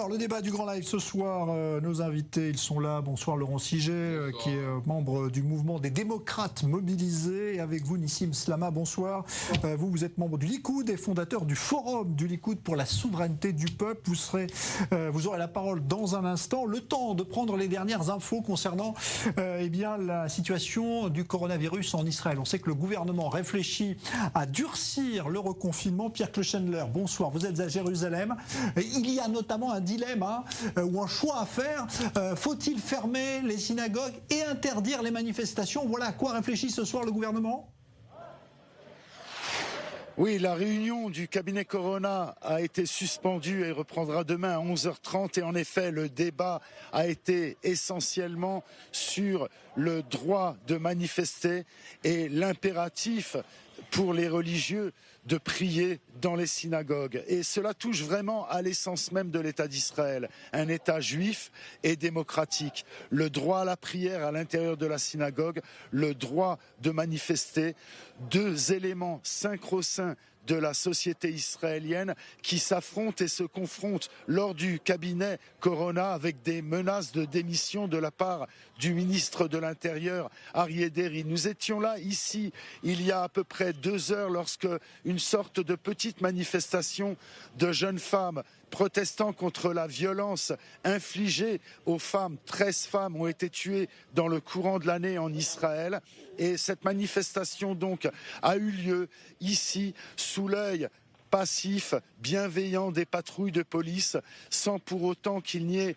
Alors, le débat du Grand Live ce soir, nos invités, ils sont là. Bonsoir Laurent Siget, qui est membre du mouvement des démocrates mobilisés. Et avec vous, Nissim Slama, bonsoir. Vous êtes membre du Likoud et fondateur du Forum du Likoud pour la souveraineté du peuple. Vous aurez la parole dans un instant. Le temps de prendre les dernières infos concernant la situation du coronavirus en Israël. On sait que le gouvernement réfléchit à durcir le reconfinement. Pierre Clochendler, bonsoir. Vous êtes à Jérusalem. Il y a notamment un dilemme ou un choix à faire. Faut-il fermer les synagogues et interdire les manifestations? Voilà à quoi réfléchit ce soir le gouvernement. Oui, la réunion du cabinet Corona a été suspendue et reprendra demain à 11h30. Et en effet, le débat a été essentiellement sur le droit de manifester et l'impératif pour les religieux de prier dans les synagogues. Et cela touche vraiment à l'essence même de l'État d'Israël, un État juif et démocratique. Le droit à la prière à l'intérieur de la synagogue, le droit de manifester, deux éléments sacro-saints de la société israélienne qui s'affrontent et se confrontent lors du cabinet Corona avec des menaces de démission de la part du ministre de l'Intérieur, Aryeh Deri. Nous étions là, ici, il y a à peu près 2 heures, lorsque une sorte de petite manifestation de jeunes femmes protestant contre la violence infligée aux femmes, 13 femmes ont été tuées dans le courant de l'année en Israël. Et cette manifestation donc a eu lieu ici sous l'œil passif, bienveillant des patrouilles de police, sans pour autant qu'il n'y ait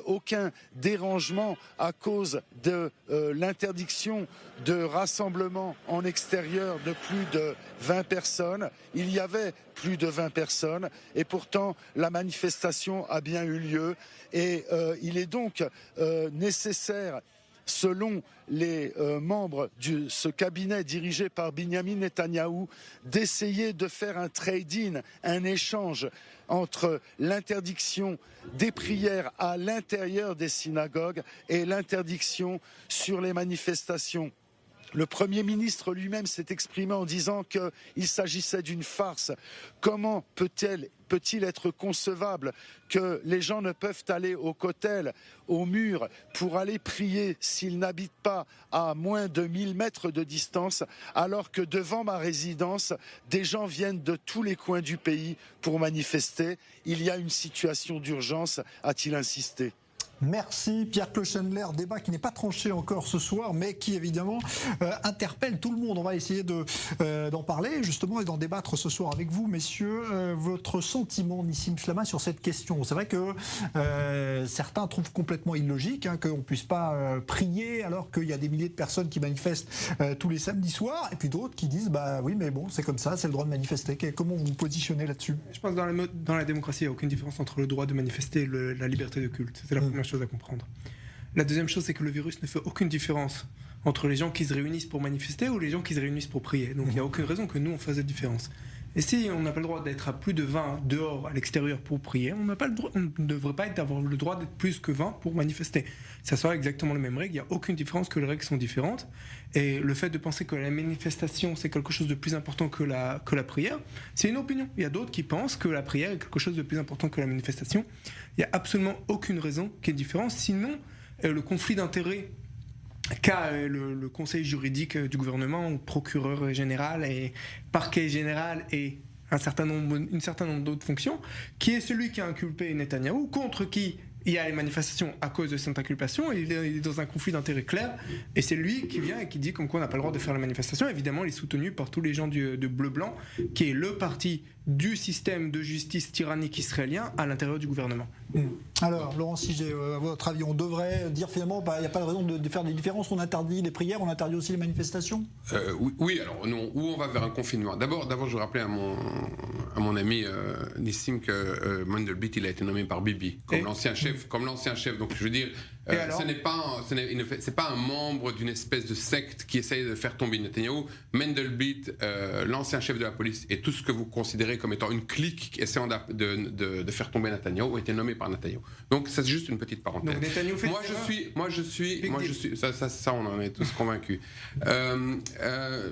aucun dérangement à cause de l'interdiction de rassemblement en extérieur de plus de 20 personnes. Il y avait plus de 20 personnes et pourtant la manifestation a bien eu lieu et il est donc nécessaire, selon les membres de ce cabinet dirigé par Binyamin Netanyahou, d'essayer de faire un trade-in, un échange entre l'interdiction des prières à l'intérieur des synagogues et l'interdiction sur les manifestations. Le Premier ministre lui-même s'est exprimé en disant qu'il s'agissait d'une farce. Comment peut-il être concevable que les gens ne peuvent aller au Kotel, au mur, pour aller prier s'ils n'habitent pas à moins de 1000 mètres de distance, alors que devant ma résidence, des gens viennent de tous les coins du pays pour manifester. Il y a une situation d'urgence, a-t-il insisté. Merci Pierre Clochendler, débat qui n'est pas tranché encore ce soir, mais qui évidemment interpelle tout le monde. On va essayer d'en parler justement et d'en débattre ce soir avec vous, messieurs. Votre sentiment, Nissim Slama, sur cette question? C'est vrai que certains trouvent complètement illogique qu'on ne puisse pas prier alors qu'il y a des milliers de personnes qui manifestent tous les samedis soirs, et puis d'autres qui disent bah oui mais bon c'est comme ça, c'est le droit de manifester. Comment vous vous positionnez là-dessus? Je pense que dans la démocratie, il n'y a aucune différence entre le droit de manifester et la liberté de culte. C'est la première chose à comprendre. La deuxième chose, c'est que le virus ne fait aucune différence entre les gens qui se réunissent pour manifester ou les gens qui se réunissent pour prier. Donc il n'y a aucune raison que nous on fasse cette différence. Et si on n'a pas le droit d'être à plus de 20 dehors à l'extérieur pour prier, on ne devrait pas avoir le droit d'être plus que 20 pour manifester. Ça sera exactement les mêmes règles, il n'y a aucune différence, que les règles sont différentes. Et le fait de penser que la manifestation c'est quelque chose de plus important que la prière, c'est une opinion. Il y a d'autres qui pensent que la prière est quelque chose de plus important que la manifestation. Il n'y a absolument aucune raison qu'il y ait une différence, sinon le conflit d'intérêts qu'a le conseil juridique du gouvernement, ou procureur général et parquet général et un certain nombre d'autres fonctions, qui est celui qui a inculpé Netanyahou, contre qui il y a les manifestations à cause de cette inculpation, il est dans un conflit d'intérêts clair, et c'est lui qui vient et qui dit comme quoi on n'a pas le droit de faire la manifestation. Évidemment, il est soutenu par tous les gens de Bleu-Blanc, qui est le parti du système de justice tyrannique israélien à l'intérieur du gouvernement. Alors, Laurent Siget, à votre avis, on devrait dire finalement il n'y a pas de raison de faire des différences, on interdit les prières, on interdit aussi les manifestations? Oui, alors non, où on va vers un confinement. D'abord, je rappelais à mon ami Nissim que Mandelblit, il a été nommé par Bibi, comme l'ancien chef. Donc je veux dire, C'est pas un membre d'une espèce de secte qui essaye de faire tomber Netanyahou. Mendelblit, l'ancien chef de la police, et tout ce que vous considérez comme étant une clique essayant de faire tomber Netanyahou, a été nommé par Netanyahou. Donc c'est juste une petite parenthèse. Donc Netanyahou fait Moi je suis, ça on en est tous convaincus.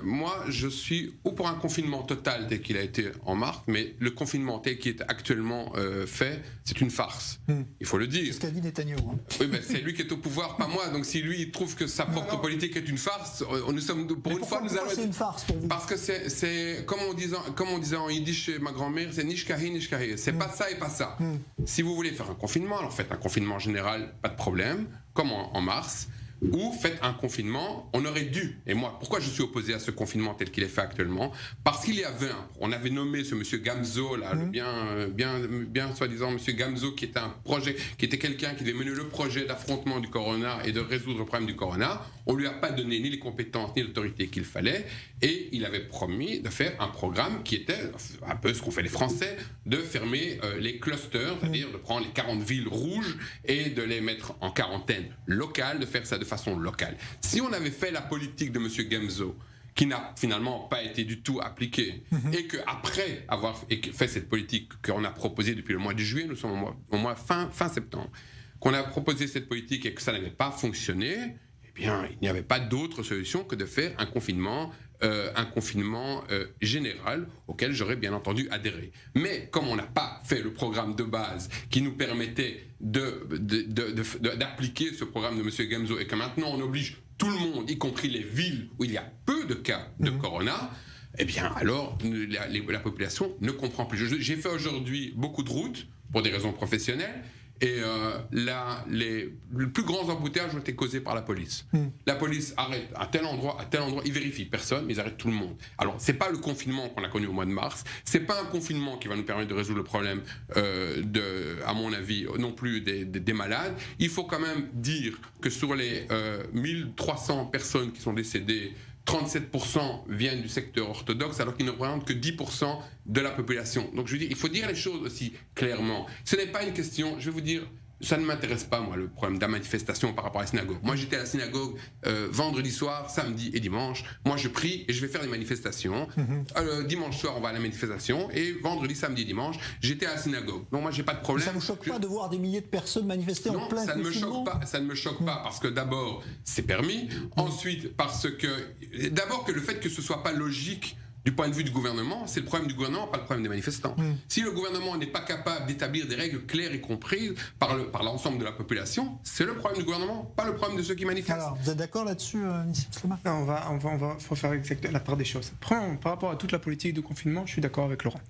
Moi je suis ou pour un confinement total tel qu'il a été en mars, mais le confinement tel qu'il est actuellement fait, c'est une farce. Il faut le dire. C'est ce qu'a dit Netanyahou. Hein. Oui, mais c'est lui qui est au pouvoir, pas moi. Donc si lui il trouve que sa propre politique est une farce, nous sommes pour une fois nous allons. C'est une farce pour vous. Parce que c'est comme on disait en yiddish chez ma grand-mère, c'est nishkahi nishkahi. C'est pas ça et pas ça. Si vous voulez faire un confinement, alors faites un confinement général, pas de problème, comme en mars. Ou faites un confinement, on aurait dû. Et moi, pourquoi je suis opposé à ce confinement tel qu'il est fait actuellement? Parce qu'il y avait on avait nommé ce monsieur Gamzo, là, le bien soi-disant monsieur Gamzo, qui était quelqu'un qui devait mener le projet d'affrontement du corona et de résoudre le problème du corona. On lui a pas donné ni les compétences ni l'autorité qu'il fallait. Et il avait promis de faire un programme qui était un peu ce qu'ont fait les Français, de fermer les clusters, c'est-à-dire de prendre les 40 villes rouges et de les mettre en quarantaine locale, de faire ça de façon locale. Si on avait fait la politique de M. Gamzo, qui n'a finalement pas été du tout appliquée, et qu'après avoir fait cette politique qu'on a proposée depuis le mois de juillet, nous sommes au mois fin septembre, qu'on a proposé cette politique et que ça n'avait pas fonctionné, eh bien, il n'y avait pas d'autre solution que de faire un confinement général auquel j'aurais bien entendu adhéré. Mais comme on n'a pas fait le programme de base qui nous permettait d'appliquer ce programme de M. Gamzo et que maintenant on oblige tout le monde, y compris les villes où il y a peu de cas de corona, eh bien alors la population ne comprend plus. J'ai fait aujourd'hui beaucoup de routes pour des raisons professionnelles. Et les plus grands embouteillages ont été causés par la police. La police arrête à tel endroit, ils vérifient personne, mais ils arrêtent tout le monde. Alors, c'est pas le confinement qu'on a connu au mois de mars, c'est pas un confinement qui va nous permettre de résoudre le problème, à mon avis, non plus des malades. Il faut quand même dire que sur les 1300 personnes qui sont décédées, 37% viennent du secteur orthodoxe, alors qu'ils ne représentent que 10% de la population. Donc je veux dire, il faut dire les choses aussi clairement. Ce n'est pas une question, je vais vous dire, ça ne m'intéresse pas, moi, le problème de la manifestation par rapport à la synagogue. Moi, j'étais à la synagogue vendredi soir, samedi et dimanche. Moi, je prie et je vais faire des manifestations. Dimanche soir, on va à la manifestation. Et vendredi, samedi, dimanche, j'étais à la synagogue. Donc, moi, j'ai pas de problème. Ça ne vous choque pas de voir des milliers de personnes manifester en plein confinement? Ça ne me choque pas parce que d'abord, c'est permis. Ensuite, parce que... D'abord, que le fait que ce soit pas logique du point de vue du gouvernement, c'est le problème du gouvernement, pas le problème des manifestants. Si le gouvernement n'est pas capable d'établir des règles claires et comprises par l'ensemble de la population, c'est le problème du gouvernement, pas le problème de ceux qui manifestent. Alors, vous êtes d'accord là-dessus, Nissim Slama? Non, faut faire la part des choses. Par rapport à toute la politique de confinement, je suis d'accord avec Laurent.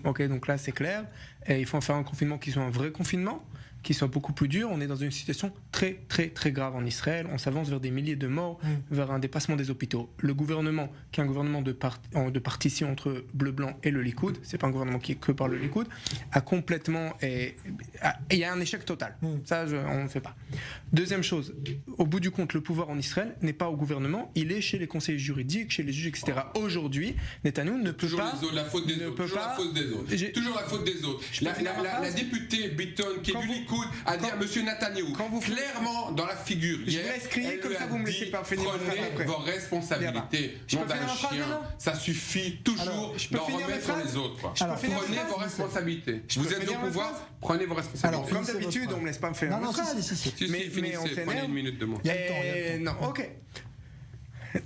Ok, donc là c'est clair. Et il faut faire un confinement qui soit un vrai confinement, qui soit beaucoup plus dur. On est dans une situation très très très grave en Israël. On s'avance vers des milliers de morts, vers un dépassement des hôpitaux. Le gouvernement, qui est un gouvernement de partition entre Bleu-Blanc et le Likoud, c'est pas un gouvernement qui est que par le Likoud, a complètement... Il y a un échec total. Ça, on ne fait pas. Deuxième chose, au bout du compte, le pouvoir en Israël n'est pas au gouvernement, il est chez les conseillers juridiques, chez les juges, etc. Aujourd'hui, Netanyahou ne peut pas... Toujours la faute des autres. Toujours la faute des autres. La députée Bitton, qui est du Likoud, a dit à M. Netanyahou, clairement dans la figure. Je vous laisse crier, comme ça vous me laissez pas finir votre phrase. Prenez vos responsabilités. Nom d'un chien, ça suffit toujours d'en remettre sur les autres. Prenez vos responsabilités. Vous êtes au pouvoir, prenez vos responsabilités. Comme d'habitude, on me laisse pas me faire une phrase. Mais on s'énerve. Prenez une minute de moi. Non, ok.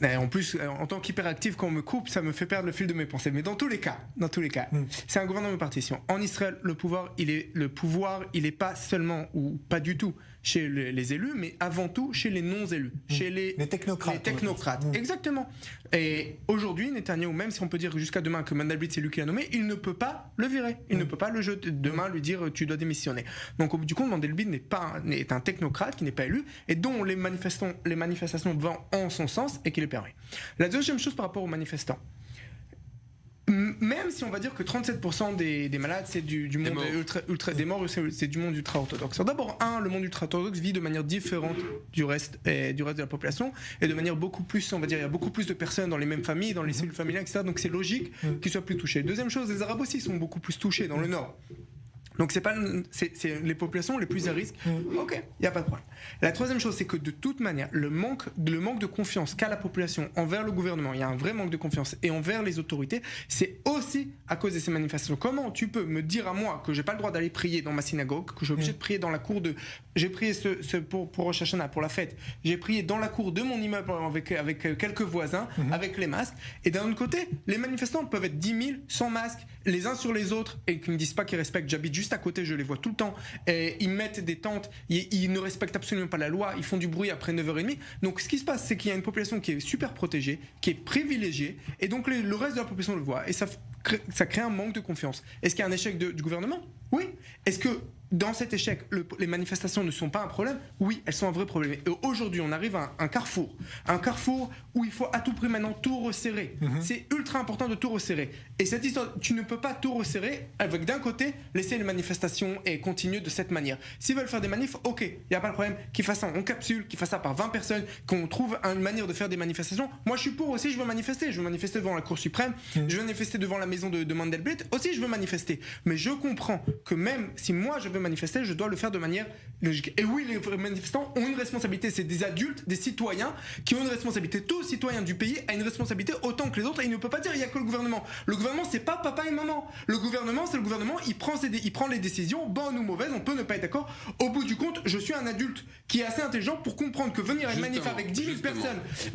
En plus, en tant qu'hyperactif, quand on me coupe, ça me fait perdre le fil de mes pensées. Mais dans tous les cas, c'est un gouvernement de partition. En Israël, le pouvoir, il est pas seulement ou pas du tout chez les élus, mais avant tout chez les non-élus, chez les technocrates. Exactement. Et aujourd'hui, Netanyahou, même si on peut dire jusqu'à demain que Mendelblit c'est lui qui l'a nommé, il ne peut pas le virer. Il ne peut pas le jeter demain, lui dire tu dois démissionner. Donc au bout du compte, Mendelblit est un technocrate qui n'est pas élu et dont les manifestations vont en son sens et qu'il est permis. La deuxième chose par rapport aux manifestants. Même si on va dire que 37% des malades c'est du monde des morts, c'est du monde ultra-orthodoxe. D'abord, le monde ultra-orthodoxe vit de manière différente du reste de la population et de manière beaucoup plus, on va dire, il y a beaucoup plus de personnes dans les mêmes familles, dans les cellules familiales, etc. Donc c'est logique qu'ils soient plus touchés. Deuxième chose, les Arabes aussi sont beaucoup plus touchés dans le Nord. Donc c'est les populations les plus à risque. Ok, il n'y a pas de problème. La troisième chose, c'est que de toute manière, le manque de confiance qu'a la population envers le gouvernement, il y a un vrai manque de confiance, et envers les autorités, c'est aussi à cause de ces manifestations. Comment tu peux me dire à moi que j'ai pas le droit d'aller prier dans ma synagogue, que je suis obligé de prier dans la cour de... J'ai prié pour Rosh Hashanah, pour la fête, j'ai prié dans la cour de mon immeuble avec quelques voisins, avec les masques, et d'un autre côté, les manifestants peuvent être 10 000 sans masque, les uns sur les autres, et qui ne disent pas qu'ils respectent. J'habite juste à côté, je les vois tout le temps, et ils mettent des tentes, ils ne respectent absolument pas la loi, ils font du bruit après 9h30. Donc ce qui se passe, c'est qu'il y a une population qui est super protégée, qui est privilégiée, et donc le reste de la population le voit, et ça crée un manque de confiance. Est-ce qu'il y a un échec du gouvernement ? Oui. Est-ce que dans cet échec, les manifestations ne sont pas un problème ? Oui, elles sont un vrai problème. Et aujourd'hui, on arrive à un carrefour où il faut à tout prix maintenant tout resserrer. C'est ultra important de tout resserrer. Et cette histoire, tu ne peux pas tout resserrer avec d'un côté laisser les manifestations et continuer de cette manière. S'ils veulent faire des manifs, ok, il n'y a pas de problème, qu'ils fassent ça en capsule, qu'ils fassent ça par 20 personnes, qu'on trouve une manière de faire des manifestations. Moi, je suis pour aussi, je veux manifester. Je veux manifester devant la Cour suprême, je veux manifester devant la maison de Mandelblit, aussi je veux manifester. Mais je comprends que même si moi je veux manifester, je dois le faire de manière logique. Et oui, les manifestants ont une responsabilité, c'est des adultes, des citoyens qui ont une responsabilité. Tout citoyen du pays a une responsabilité autant que les autres, et il ne peut pas dire il n'y a que le gouvernement. Le gouvernement, c'est pas papa et maman. Le gouvernement, c'est le gouvernement, il prend les décisions, bonnes ou mauvaises, on peut ne pas être d'accord. Au bout du compte, je suis un adulte qui est assez intelligent pour comprendre que venir à une manif avec 10 000 personnes, qui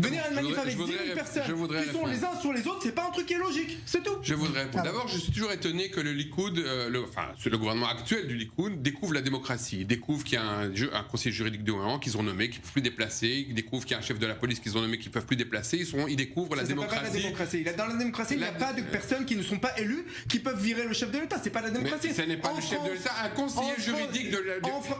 sont les uns sur les autres, c'est pas un truc qui est logique, c'est tout. Je voudrais répondre. D'abord, je suis toujours étonné que le Likoud, le gouvernement actuel du Likoud, découvre la démocratie, découvre qu'il y a un conseiller juridique de gouvernement qu'ils ont nommé, qui ne peuvent plus déplacer, ils découvrent qu'il y a un chef de la police qu'ils ont nommé qui ne peuvent plus déplacer, ils découvrent la démocratie. Pas la démocratie. Dans la démocratie, il n'y a pas de personnes qui ne sont pas élues qui peuvent virer le chef de l'État, c'est pas la démocratie. Mais ce n'est pas le chef de l'État, un conseiller juridique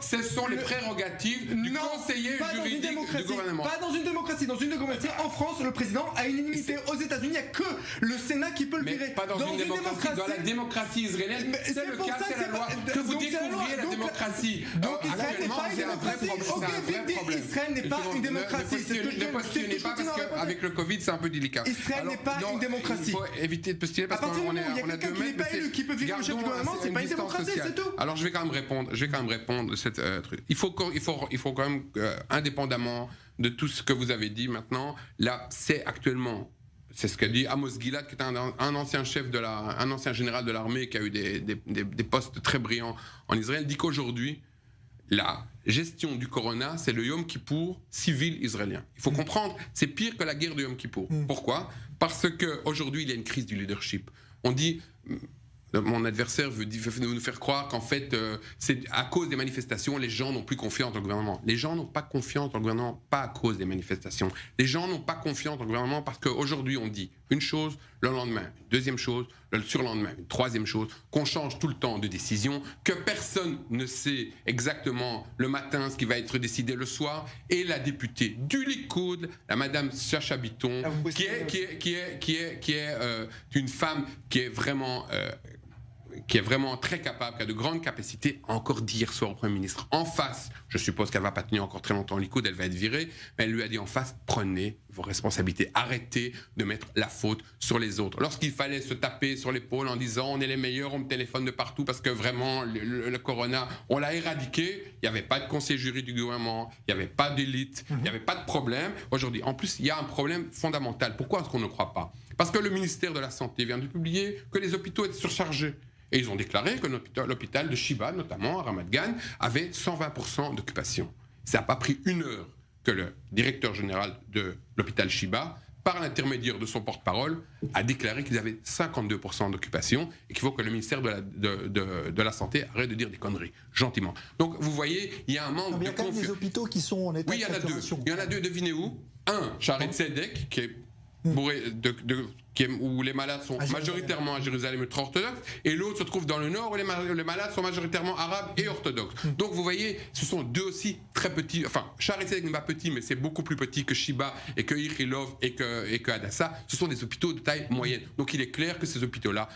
ce sont les prérogatives du conseiller juridique du gouvernement. Pas dans une démocratie. Dans une démocratie, en France, le président a une immunité. Aux États-Unis, il n'y a que le Sénat qui peut le virer. Pas dans une démocratie. Dans la démocratie israélienne, c'est le cas, c'est la loi. Que vous découvriez la démocratie. Donc Israël n'est pas une démocratie. Israël n'est pas une démocratie. Ne postulez pas parce qu'avec le Covid, c'est un peu délicat. Israël n'est pas une démocratie. Il faut éviter de postuler parce qu'on est à 2 mètres. Pas élu qui peut virer le chef du gouvernement, c'est pas une démocratie, c'est tout. Alors je vais quand même répondre à cette truc. Il faut quand même indépendamment de tout ce que vous avez dit maintenant, là c'est actuellement, c'est ce qu'a dit Amos Gilad, qui est un ancien un ancien général de l'armée qui a eu des postes très brillants en Israël, dit qu'aujourd'hui la gestion du corona, c'est le Yom Kippour civil israélien. Il faut comprendre, c'est pire que la guerre de Yom Kippour. Pourquoi ? Parce qu'aujourd'hui, il y a une crise du leadership. On dit, mon adversaire veut nous faire croire qu'en fait, c'est à cause des manifestations, les gens n'ont plus confiance dans le gouvernement. Les gens n'ont pas confiance dans le gouvernement, pas à cause des manifestations. Les gens n'ont pas confiance dans le gouvernement parce qu'aujourd'hui, on dit une chose, le lendemain, une deuxième chose, le surlendemain, une troisième chose, qu'on change tout le temps de décision, que personne ne sait exactement le matin ce qui va être décidé le soir, et la députée du Likoud, la madame Sacha Bitton, qui est une femme qui est vraiment très capable, qui a de grandes capacités, a encore dit hier soir au Premier ministre, en face, je suppose qu'elle ne va pas tenir encore très longtemps au Likoud, elle va être virée, mais elle lui a dit en face, prenez vos responsabilités, arrêtez de mettre la faute sur les autres. Lorsqu'il fallait se taper sur l'épaule en disant on est les meilleurs, on me téléphone de partout parce que vraiment le corona, on l'a éradiqué, il n'y avait pas de conseiller juridique du gouvernement, il n'y avait pas d'élite, il n'y avait pas de problème. Aujourd'hui, en plus, il y a un problème fondamental. Pourquoi est-ce qu'on ne croit pas ? Parce que le ministère de la Santé vient de publier que les hôpitaux étaient surchargés. Et ils ont déclaré que l'hôpital de Shiba, notamment à Ramat Gan, avait 120% d'occupation. Ça n'a pas pris une heure que le directeur général de l'hôpital Shiba, par l'intermédiaire de son porte-parole, a déclaré qu'ils avaient 52% d'occupation et qu'il faut que le ministère de la Santé arrête de dire des conneries, gentiment. Donc vous voyez, il y a un manque de confiance. Il y a quand même des hôpitaux qui sont en état de saturation. Il y en a deux, devinez où ? Un, Shaare Zedek, qui est bourré où les malades sont majoritairement à Jérusalem ultra-orthodoxe, et l'autre se trouve dans le nord où les malades sont majoritairement arabes et orthodoxes. Donc vous voyez, ce sont deux aussi très petits, enfin Shaare Zedek n'est pas petit, mais c'est beaucoup plus petit que Shiba et que Ichilov et que Hadassah. Ce sont des hôpitaux de taille moyenne. Donc il est clair que ces hôpitaux-là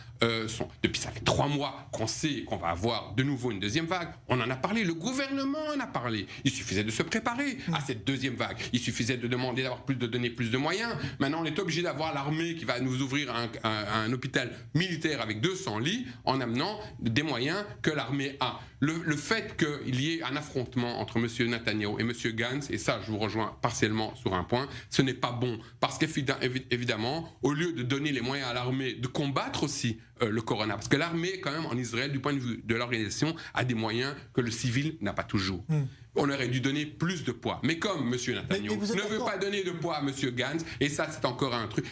depuis ça fait 3 3 mois qu'on sait qu'on va avoir de nouveau une deuxième vague. On en a parlé, le gouvernement en a parlé. Il suffisait de se préparer à cette deuxième vague. Il suffisait de demander de donner plus de moyens. Maintenant, on est obligé d'avoir l'armée qui va nous ouvrir un hôpital militaire avec 200 lits en amenant des moyens que l'armée a. Le fait qu'il y ait un affrontement entre M. Netanyahu et M. Gantz, et ça, je vous rejoins partiellement sur un point, ce n'est pas bon. Parce qu'évidemment, au lieu de donner les moyens à l'armée de combattre aussi le corona, parce que l'armée, quand même, en Israël, du point de vue de l'organisation, a des moyens que le civil n'a pas toujours. On aurait dû donner plus de poids. Mais comme M. Netanyahu ne veut pas donner de poids à M. Gantz, et ça, c'est encore un truc.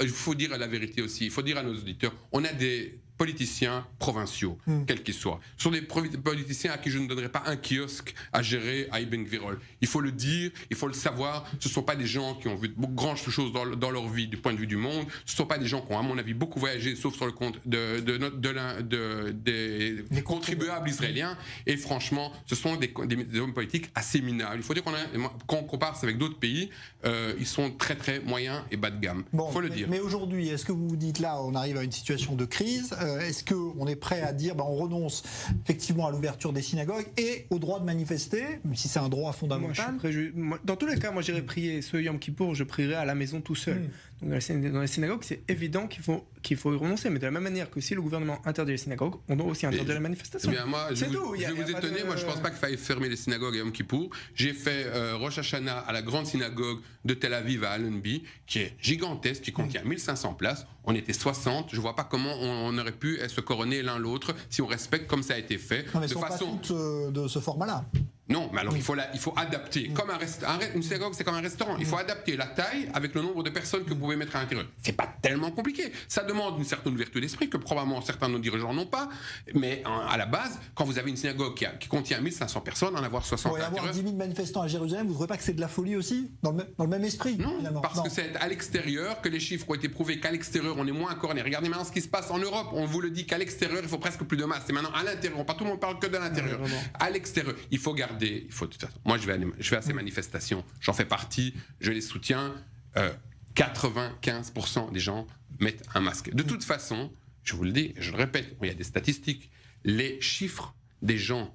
Il faut dire la vérité aussi, il faut dire à nos auditeurs, on a des politiciens provinciaux, quels qu'ils soient. Ce sont des politiciens à qui je ne donnerai pas un kiosque à gérer à Ibn Gvirol. Il faut le dire, il faut le savoir. Ce ne sont pas des gens qui ont vu de grandes choses dans leur vie du point de vue du monde. Ce ne sont pas des gens qui ont, à mon avis, beaucoup voyagé, sauf sur le compte des contribuables israéliens. Et franchement, ce sont des hommes politiques assez minables. Il faut dire qu'on compare ça avec d'autres pays, ils sont très très moyens et bas de gamme. Il faut le dire. Mais aujourd'hui, est-ce que vous vous dites là, on arrive à une situation de crise, est-ce qu'on est prêt à dire on renonce effectivement à l'ouverture des synagogues et au droit de manifester, même si c'est un droit fondamental? Dans tous les cas, moi j'irai prier ce Yom Kippour, je prierai à la maison tout seul. Donc dans les synagogues, c'est évident qu'il faut y renoncer. Mais de la même manière que si le gouvernement interdit les synagogues, on doit aussi interdire les manifestations. Eh bien, moi, je vais vous étonner, moi je ne pense pas qu'il faille fermer les synagogues à Yom Kippour. J'ai fait Rosh Hashanah à la grande synagogue de Tel Aviv à Allenby, qui est gigantesque, qui contient 1500 places. On était 60, je ne vois pas comment on aurait pu se couronner l'un l'autre si on respecte comme ça a été fait. Non, mais de façon pas toutes de ce format-là. Non, mais alors il faut adapter. Comme une synagogue, c'est comme un restaurant. Il faut adapter la taille avec le nombre de personnes que vous pouvez mettre à l'intérieur. C'est pas tellement compliqué. Ça demande une certaine ouverture d'esprit que probablement certains de nos dirigeants n'ont pas. Mais à la base, quand vous avez une synagogue qui contient 1500 personnes, en avoir 60 à l'intérieur. Pour y avoir 10 000 manifestants à Jérusalem, vous ne trouvez pas que c'est de la folie aussi dans le même esprit? Non, finalement. parce que c'est à l'extérieur que les chiffres ont été prouvés qu'à l'extérieur on est moins corné. Regardez maintenant ce qui se passe en Europe. On vous le dit qu'à l'extérieur il faut presque plus de masse. C'est maintenant à l'intérieur. Pas tout le monde parle que de l'intérieur. À l'extérieur, il faut garder. Moi, je vais à ces manifestations. J'en fais partie. Je les soutiens. 95% des gens mettent un masque. De toute façon, je vous le dis, je le répète, il y a des statistiques. Les chiffres des gens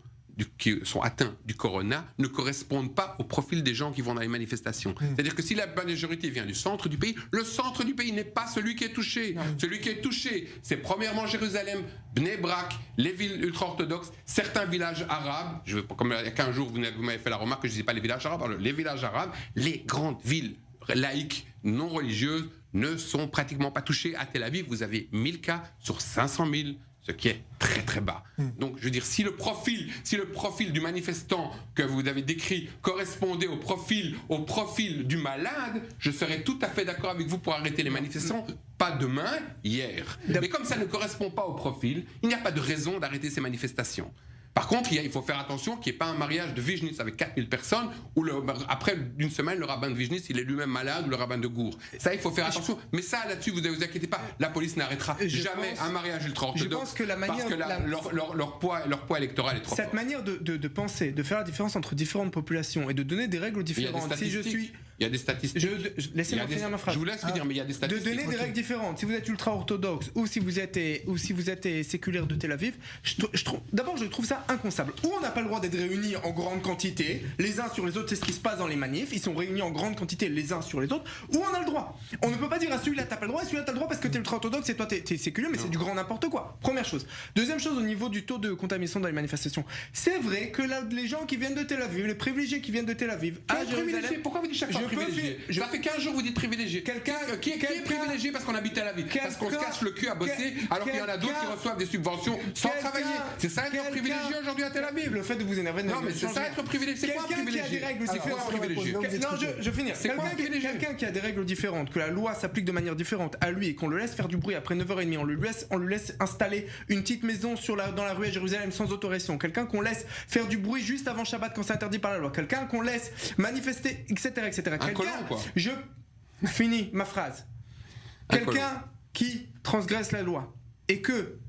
qui sont atteints du corona ne correspondent pas au profil des gens qui vont dans les manifestations. C'est-à-dire que si la majorité vient du centre du pays, le centre du pays n'est pas celui qui est touché. Celui qui est touché, c'est premièrement Jérusalem, Bnei Brak, les villes ultra-orthodoxes, certains villages arabes. Comme il y a 15 jours, vous m'avez fait la remarque que je ne disais pas les villages arabes, les villages arabes, les grandes villes laïques, non religieuses, ne sont pratiquement pas touchées. À Tel Aviv, vous avez 1000 cas sur 500 000. Ce qui est très très bas. Donc je veux dire, si le profil du manifestant que vous avez décrit correspondait au profil du malade, je serais tout à fait d'accord avec vous pour arrêter les manifestations, pas demain, hier. Mais comme ça ne correspond pas au profil, il n'y a pas de raison d'arrêter ces manifestations. Par contre, il faut faire attention qu'il n'y ait pas un mariage de Vizhnitz avec 4000 personnes où après d'une semaine, le rabbin de Vizhnitz, il est lui-même malade ou le rabbin de Gour. Ça, il faut faire attention. Mais ça, là-dessus, vous ne vous inquiétez pas. La police n'arrêtera jamais un mariage ultra-orthodoxe. Je pense que parce que leur poids électoral est trop fort. Cette manière de penser, de faire la différence entre différentes populations et de donner des règles différentes. Il y a des statistiques. Laissez-moi finir ma phrase. Je vous laisse finir, mais il y a des statistiques. De donner des règles différentes. Si vous êtes ultra-orthodoxe ou si vous êtes séculaire de Tel Aviv, d'abord, je trouve ça inconcevable. Ou on n'a pas le droit d'être réunis en grande quantité, les uns sur les autres, c'est ce qui se passe dans les manifs, ils sont réunis en grande quantité les uns sur les autres, ou on a le droit. On ne peut pas dire à celui-là t'as pas le droit et celui-là t'as le droit parce que t'es ultra-orthodoxe et toi t'es séculier, mais c'est du grand n'importe quoi. Première chose. Deuxième chose, au niveau du taux de contamination dans les manifestations, c'est vrai que là, les gens qui viennent de Tel Aviv, les privilégiés qui viennent de Tel Aviv, pourquoi vous dites chaque fois privilégié? Ça fait 15 jours vous dites privilégié. Qui est privilégié parce qu'on habite Tel Aviv? Parce qu'on se casse le cul à bosser alors qu'il y en a d'autres qui reçoivent des subventions sans travailler. C'est ça être privilégié aujourd'hui à Tel Aviv? Le fait de vous énerver. Non, mais c'est ça être privilégié. C'est quoi privilégié? Quelqu'un qui a des règles différentes. Non, je vais finir. Quelqu'un qui a des règles différentes, que la loi s'applique de manière différente à lui et qu'on le laisse faire du bruit après 9h30, on lui laisse installer une petite maison dans la rue à Jérusalem sans autorisation. Quelqu'un qu'on laisse faire du bruit juste avant Shabbat quand c'est interdit par la loi. Quelqu'un qu'on laisse manifester, etc. Un colon, quoi. Je finis ma phrase. Quelqu'un qui transgresse la loi et que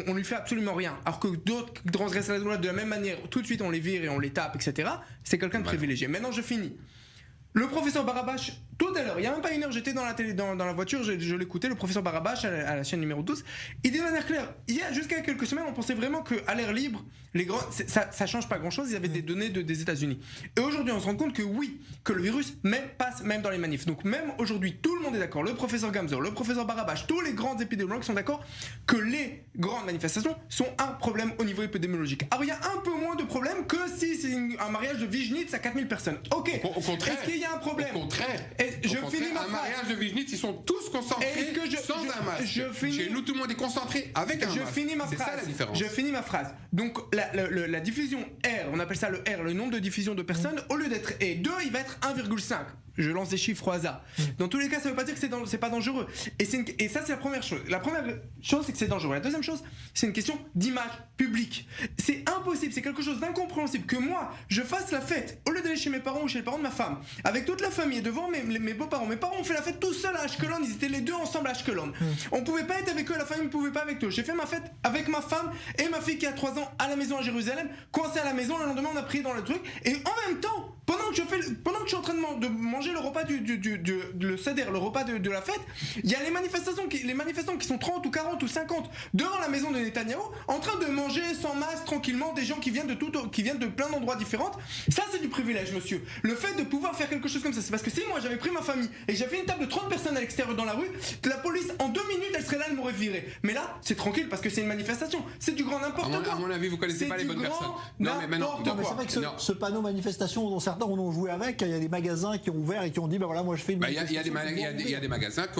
on lui fait absolument rien, alors que d'autres transgressent la loi de la même manière, tout de suite on les vire et on les tape, etc. C'est quelqu'un de privilégié. Maintenant je finis. Le professeur Barabash, Tout à l'heure, il n'y a même pas une heure, j'étais dans la télé, dans la voiture, je l'écoutais, le professeur Barabache à la chaîne numéro 12. Il dit de manière claire, jusqu'à quelques semaines, on pensait vraiment qu'à l'air libre, ça change pas grand-chose, il y avait des données des États-Unis. Et aujourd'hui, on se rend compte que oui, que le virus passe même dans les manifs. Donc même aujourd'hui, tout le monde est d'accord, le professeur Gamzo, le professeur Barabache, tous les grands épidémiologues sont d'accord que les grandes manifestations sont un problème au niveau épidémiologique. Alors il y a un peu moins de problèmes que si c'est un mariage de Vigenitz à 4000 personnes. Ok. Au contraire. Est-ce qu'il y a un problème? Au contraire. Finis ma un phrase. mariage de Vigenitz, ils sont tous concentrés sans un masque. Chez nous, tout le monde est concentré avec un masque. C'est ça la différence. Je finis ma phrase. Donc la diffusion R, on appelle ça le R, le nombre de diffusion de personnes, au lieu d'être 2, il va être 1,5. Je lance des chiffres au hasard. Dans tous les cas, ça ne veut pas dire que c'est pas dangereux. Et ça, c'est la première chose. La première chose, c'est que c'est dangereux. La deuxième chose, c'est une question d'image publique. C'est impossible, c'est quelque chose d'incompréhensible que moi, je fasse la fête, au lieu d'aller chez mes parents ou chez les parents de ma femme, avec toute la famille, devant mes beaux-parents. Mes parents ont fait la fête tout seuls à Ashkelon, ils étaient les deux ensemble à Ashkelon. On pouvait pas être avec eux, la famille ne pouvait pas avec eux. J'ai fait ma fête avec ma femme et ma fille qui a 3 ans à la maison à Jérusalem, coincée à la maison. Le lendemain, on a prié dans le truc. Et en même temps, pendant que je suis en train de manger le repas le seder, le repas de la fête, il y a les manifestants qui sont 30 ou 40 ou 50 devant la maison de Netanyahou en train de manger sans masque tranquillement, des gens qui viennent de plein d'endroits différents. Ça, c'est du privilège, monsieur. Le fait de pouvoir faire quelque chose comme ça, c'est parce que si moi j'avais pris ma famille et j'avais une table de 30 personnes à l'extérieur dans la rue, la police en 2 minutes elle serait là, elle m'aurait viré. Mais là, c'est tranquille parce que c'est une manifestation. C'est du grand n'importe quoi. À mon avis, vous connaissez pas les bonnes personnes. Non, mais c'est vrai que ce panneau manifestation dont certains en ont joué avec, il y a des magasins qui ont ouvert et qui ont dit ben voilà, moi je fais une manifestation. Il y a des magasins qui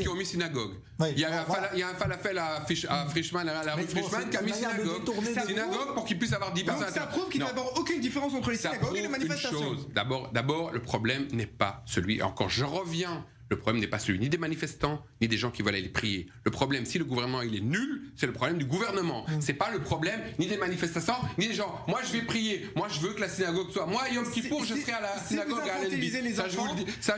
ont mis synagogue. Il y a un falafel à Frischmann, à la rue Frischmann, qui a mis synagogue pour qu'il puisse avoir 10 personnes. Donc ça prouve qu'il n'y a d'abord aucune différence entre les synagogues et les manifestations. D'abord, le problème n'est pas celui. Encore, je reviens. Le problème n'est pas celui ni des manifestants, ni des gens qui veulent aller prier. Le problème, si le gouvernement il est nul, c'est le problème du gouvernement. C'est pas le problème ni des manifestants, ni des gens. Moi, je vais prier. Moi, je veux que la synagogue soit. Moi, Yom Kippour, je serai à la synagogue à Allenby. Ça,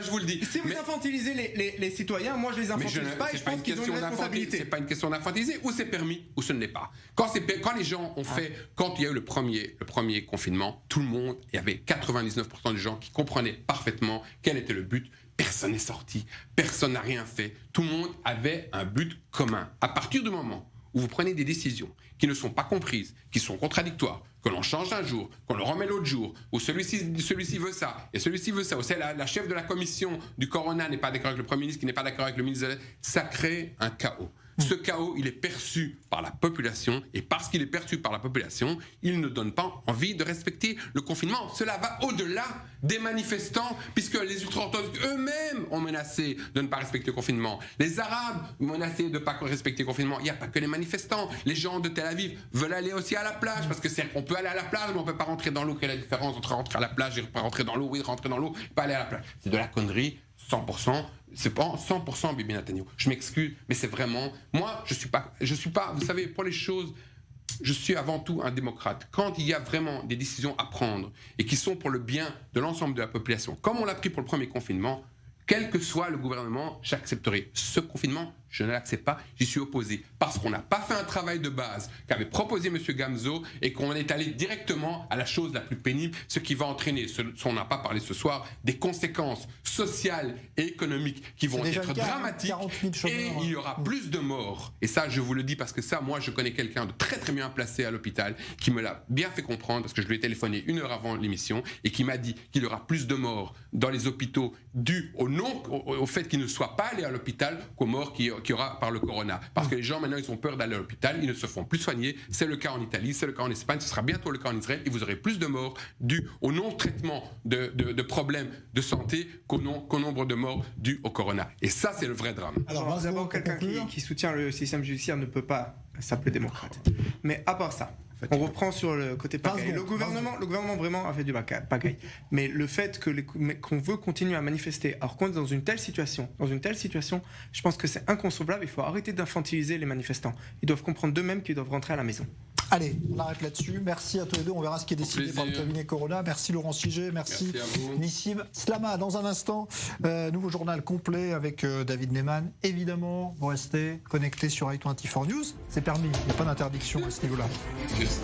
je vous le dis. Si vous infantilisez les citoyens, moi, je les infantilise pas et je pense qu'ils ont une responsabilité. C'est pas une question d'infantiliser. Ou c'est permis, ou ce ne l'est pas. Quand les gens ont fait. Quand il y a eu le premier confinement, tout le monde, il y avait 99% des gens qui comprenaient parfaitement quel était le but. Personne n'est sorti, personne n'a rien fait. Tout le monde avait un but commun. À partir du moment où vous prenez des décisions qui ne sont pas comprises, qui sont contradictoires, que l'on change un jour, qu'on le remet l'autre jour, ou celui-ci veut ça, et celui-ci veut ça, ou c'est la chef de la commission du Corona n'est pas d'accord avec le Premier ministre, qui n'est pas d'accord avec le ministre de la... Ça crée un chaos. Ce chaos, il est perçu par la population, et parce qu'il est perçu par la population, il ne donne pas envie de respecter le confinement. Cela va au-delà des manifestants, puisque les ultra-orthodoxes eux-mêmes ont menacé de ne pas respecter le confinement. Les Arabes ont menacé de ne pas respecter le confinement. Il n'y a pas que les manifestants. Les gens de Tel Aviv veulent aller aussi à la plage, parce que on peut aller à la plage, mais on ne peut pas rentrer dans l'eau. Quelle est la différence entre rentrer à la plage et pas rentrer dans l'eau? Oui, rentrer dans l'eau, pas aller à la plage. C'est de la connerie, 100%. C'est pas 100% Bibi Netanyahou. Je m'excuse, mais c'est vraiment... Moi, je suis pas... Vous savez, pour les choses, je suis avant tout un démocrate. Quand il y a vraiment des décisions à prendre et qui sont pour le bien de l'ensemble de la population, comme on l'a pris pour le premier confinement, quel que soit le gouvernement, j'accepterai. Ce confinement, je ne l'accepte pas, j'y suis opposé. Parce qu'on n'a pas fait un travail de base qu'avait proposé M. Gamzo et qu'on est allé directement à la chose la plus pénible, ce qui va entraîner, on n'a pas parlé ce soir, des conséquences sociales et économiques qui vont être dramatiques et il y aura plus de morts. Et ça, je vous le dis parce que ça, moi, je connais quelqu'un de très très bien placé à l'hôpital qui me l'a bien fait comprendre parce que je lui ai téléphoné 1 heure avant l'émission et qui m'a dit qu'il y aura plus de morts dans les hôpitaux dû au fait qu'ils ne soient pas allés à l'hôpital qu'aux morts qu'il y aura par le corona. Parce que les gens maintenant ils ont peur d'aller à l'hôpital, ils ne se font plus soigner. C'est le cas en Italie, c'est le cas en Espagne, ce sera bientôt le cas en Israël et vous aurez plus de morts dus au non-traitement de problèmes de santé qu'au nombre de morts dus au corona. Et ça c'est le vrai drame. Alors d'abord quelqu'un qui soutient le système judiciaire ne peut pas s'appeler démocrate. Mais à part ça, on reprend sur le côté pagaille. Le gouvernement vraiment a fait du pagaille. Mais le fait qu'on veut continuer à manifester, alors qu'on est dans une telle situation, je pense que c'est inconcevable. Il faut arrêter d'infantiliser les manifestants. Ils doivent comprendre d'eux-mêmes qu'ils doivent rentrer à la maison. Allez, on arrête là-dessus. Merci à tous les deux. On verra ce qui est décidé par le cabinet Corona. Merci Laurent Siget, merci Nissim Slama. Dans un instant, nouveau journal complet avec David Neyman. Évidemment, vous restez connectés sur i24 News. C'est permis, il n'y a pas d'interdiction à ce niveau-là. Yes.